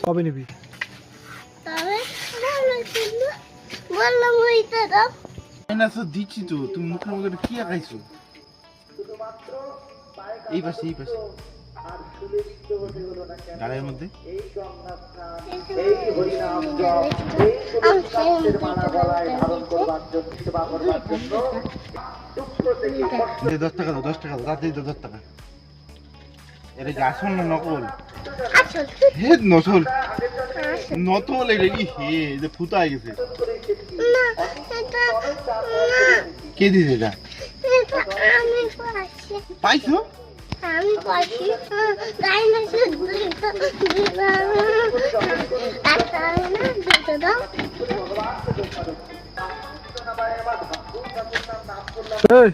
কবে নিবি? বললাম ওইটা দাও। দিচ্ছি তো, তুমি মুখের মধ্যে কি আঁকাইছো? এই পাশে এই পাশে গালের মধ্যে দে 10 টাকা দাও, 10 টাকা দাও, তাড়াতাড়ি দাও 10 টাকা। এটা কি আসল না নকল? হে নকল, নকল এটা কি? হে এটা ফুটা হয়ে গেছে। না এটা না, কে দিছে এটা? এটা আমি পাচ্ছি। পাইছো? আমি পাচ্ছি তাই না দিতে দাও। এই